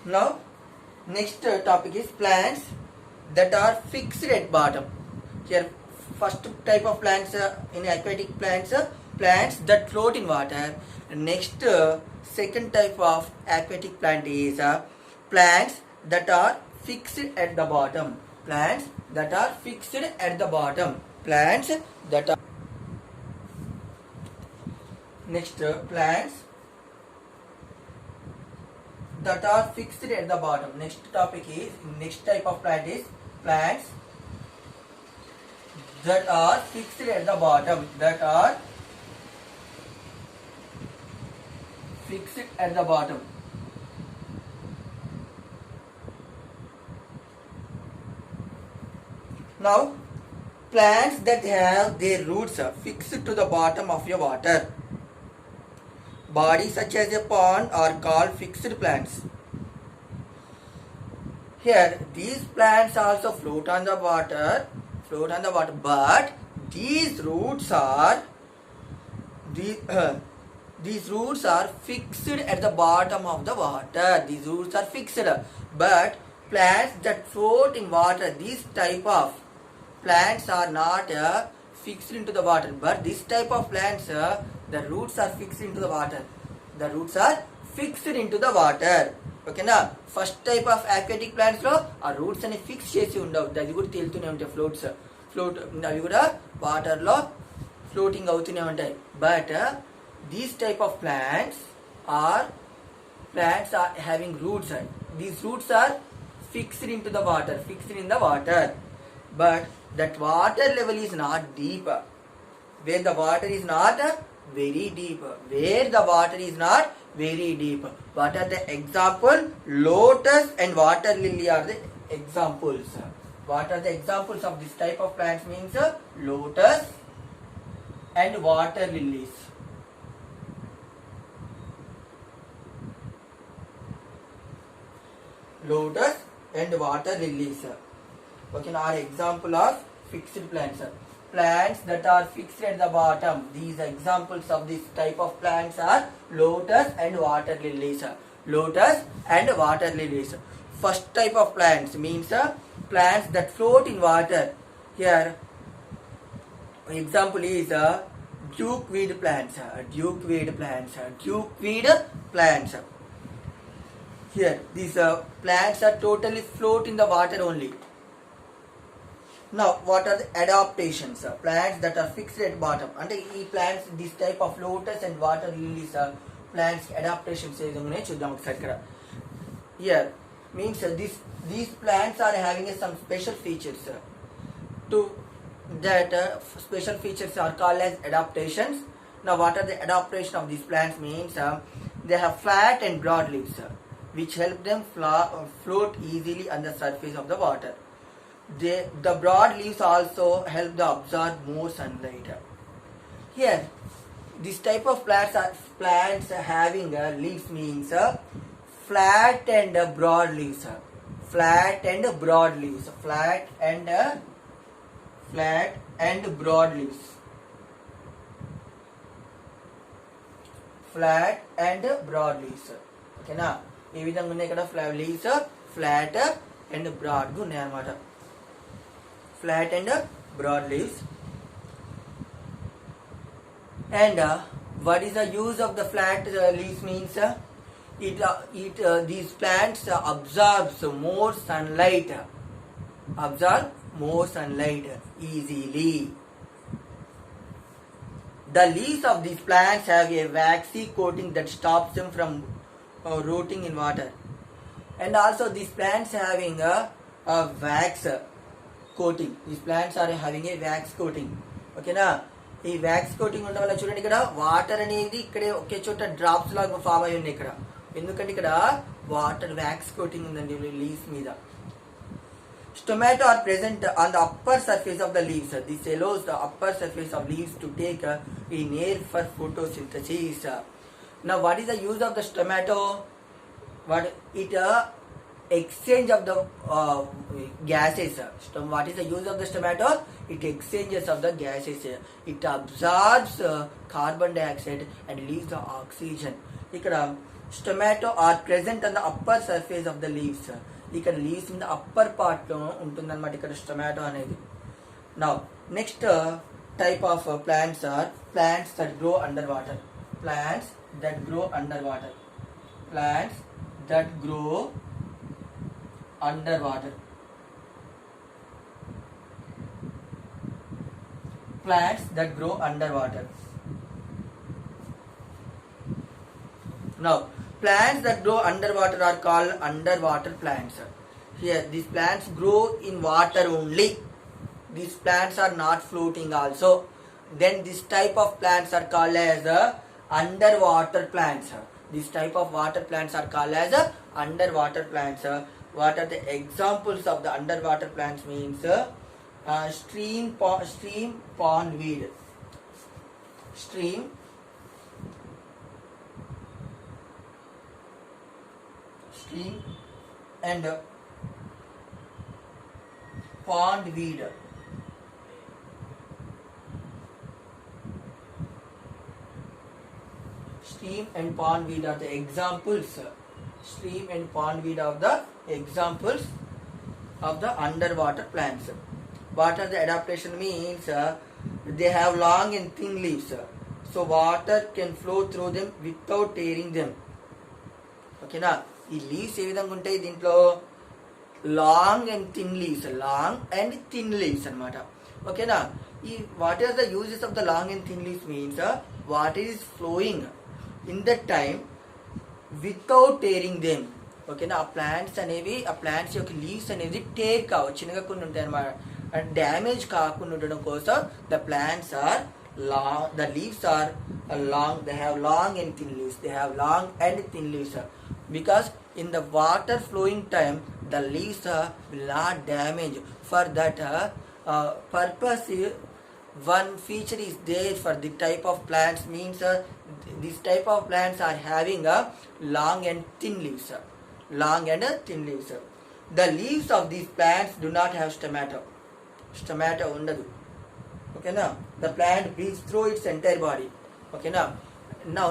Now, next topic is plants that are fixed at bottom. Here, first type of plants in aquatic plants, plants that float in water. Next, second type of aquatic plant is plants that are fixed at the bottom. Plants that are fixed at the bottom. Plants that are next plants that are fixed at the bottom. Next topic is next type of plant is plants that are fixed at the bottom. That are fixed at the bottom. Now, plants that have their roots fixed to the bottom of your water body such as a pond are called fixed plants. Here, these plants also float on the water, but these roots are these roots are fixed at the bottom of the water. These roots are fixed, but plants that float in water, these type of plants are not fixed into the water, but this type of plants the roots are fixed into the water. The roots are fixed into the water. Okay na? First type of aquatic plants lo ఆ roots అని fix చేసి ఉండవు. అది కూడా తేలుతూనే ఉంటాయి. అవి కూడా water లో ఫ్లోటింగ్ అవుతూనే ఉంటాయి. But these type of plants are having roots. These roots are fixed into the water, fixed in the water. But that water level is not deep. Where the water is not very deep. Where the water is not very deep. What are the example? Lotus and water lily are the examples. What are the examples of this type of plants means? Lotus and water lilies. Lotus and water lilies. Okay, are example of fixed plants. Plants that are fixed at the bottom. These examples of this type of plants are lotus and water lilies. Lotus and water lilies. First type of plants means plants that float in water. Here, example is dukeweed plants. Dukeweed plants. Dukeweed plants. Here, these plants are totally float in the water only. Now, what are the adaptations? Plants that are fixed at bottom. అంటే ఈ plants, this type of lotus and water lilies plants adaptations ఏదైనా చూద్దాం ఒకసారి ఇక్కడ. Here means these plants are having some special features. To that special features are called as adaptations. Now, what are the adaptation of these plants means? They have flat and broad leaves, which help them float easily on the surface of the water. The broad leaves also help to absorb more sunlight. Here, this type of plants having leaves means flat and broad leaves. Flat and broad leaves. Flat and broad leaves. Flat and broad leaves. Okay na? ఈ విధంగా ఉన్నాయి ఇక్కడ leaves flat and broad గా ఉన్నాయి అన్నమాట. Flat and broad leaves. And what is the use of the flat leaves means? These plants absorbs more sunlight. Absorb more sunlight easily. The leaves of these plants have a waxy coating that stops them from rotting in water. And also these plants having a wax coating. These plants are having a wax coating. Okay na? ఈ wax coating ఉండడం వల్ల చూడండి ఇక్కడ water అనేది ఇక్కడే ఒకే చోట drops లాగా form అయి ఉన్నాయి ఇక్కడ. ఎందుకంటే ఇక్కడ వాటర్ వ్యాక్స్ కోటింగ్ ఉందండి లీవ్స్ మీద. Stomata are present on the upper surface of the leaves. This allows the upper surface of leaves to take in air for photosynthesis. Now, what is the use of the stomato? What it exchange of the gases. What is the use of the stomato? It exchanges of the gases. It absorbs carbon dioxide and leaves the oxygen. ఇక్కడ stomata are present on the upper surface of the leaves. ఇక్కడ leaves మీద upper part లో ఉంటుందన్నమాట ఇక్కడ stomata అనేది. Now next type of plants are plants that grow under water. Plants that grow under water. Plants that grow under water. Plants that grow underwater. Now, plants that grow underwater are called underwater plants. Here, these plants grow in water only. These plants are not floating also. Then this type of plants are called as underwater plants. This type of water plants are called as underwater plants. What are the examples of the underwater plants means? Stream pondweed. Stream and pondweed. Stream and pondweed are the examples. Stream and pondweed are the examples of the underwater plants. What are the adaptation means? They have long and thin leaves, so water can flow through them without tearing them. Okay na? ఈ leaves ఏ విధంగా ఉంటాయి దీంట్లో? Long and thin leaves. Long and thin leaves అనమాట. ఓకేనా? ఈ what are the uses of the long and thin leaves means water is flowing in the time without tearing them. ఓకేనా? ఆ ప్లాంట్స్ అనేవి, ఆ ప్లాంట్స్ యొక్క లీవ్స్ అనేది tear కావచ్చు, చిన్నగా ఉంటాయి అనమాట. అండ్ డ్యామేజ్ కాకుండా ఉండడం కోసం the plants are long, the leaves are long, they have long and thin leaves. They have long and thin leaves because in the water flowing time the leaves will not damage. For that purpose, one feature is there for the type of plants means this type of plants are having long and thin leaves. Long and thin leaves. The leaves of these plants do not have stomata. Stomata undadu. Okay now the plant breathes through its entire body. Okay now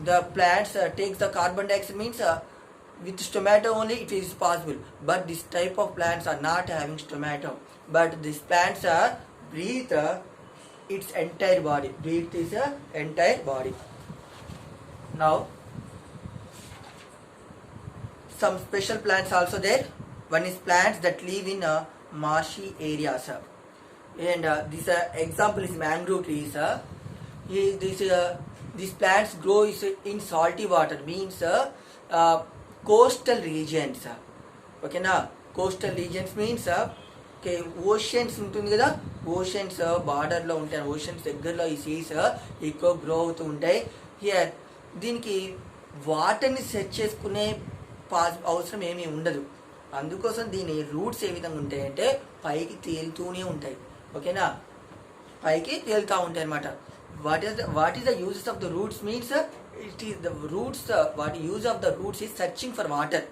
the plants takes the carbon dioxide means with stomata only it is possible, but this type of plants are not having stomata, but these plants breathe its entire body. Breathe is entire body. Now some special plants also there. One is plants that live in marshy areas, and this example is mangrove trees. These plants grow in salty water means coastal regions. Okay na? Coastal regions means okay, oceans ఉంటుంది కదా, oceans border లో ఉంటాయి, oceans దగ్గరలో ఈ seas ఎక్కువ grow అవుతూ ఉంటాయి. Here దీనికి వాటర్ని సెట్ చేసుకునే అవసరం ఏమీ ఉండదు. అందుకోసం దీని రూట్స్ ఏ విధంగా ఉంటాయంటే పైకి తేలుతూనే ఉంటాయి. ఓకేనా? పైకి తేలుతూ ఉంటాయి అన్నమాట. What is the uses of the roots means it is the roots, what use of the roots is searching for water.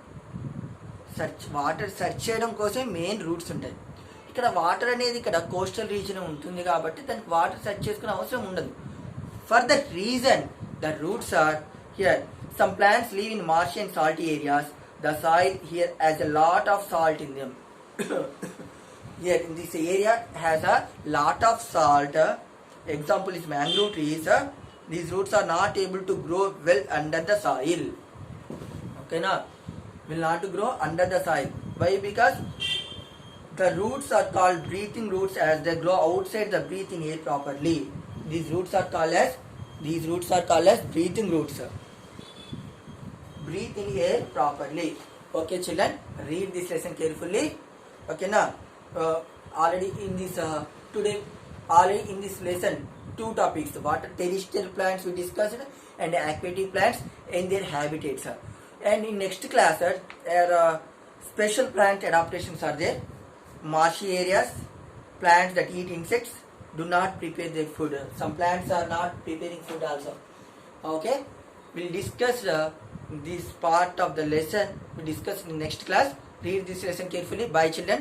Water search చేయడం కోసం మెయిన్ రూట్స్ ఉంటాయి. ఇక్కడ వాటర్ అనేది ఇక్కడ కోస్టల్ రీజన్ ఉంటుంది కాబట్టి దానికి వాటర్ సెర్చ్ చేసుకునే అవసరం ఉండదు. For that reason the roots are here. Some plants live in marshy and salty areas. The soil here has a lot of salt in them. Here in this area has a lot of salt. Example is mangrove trees. These roots are not able to grow well under the soil. Okay na? Will not grow under the soil. Why? Because the roots are called breathing roots as they grow outside the breathing air properly. These roots are called as breathing roots. Breathe in air properly. Okay children, read this lesson carefully. Okay na? Already in this lesson two topics, water terrestrial plants we discussed and aquatic plants and their habitats. And in next class special plant adaptations are there. Marshy areas, plants that eat insects do not prepare their food. Some plants are not preparing food also. Okay, we'll discuss this part of the lesson. We'll discuss in the next class. Read this lesson carefully. Bye children.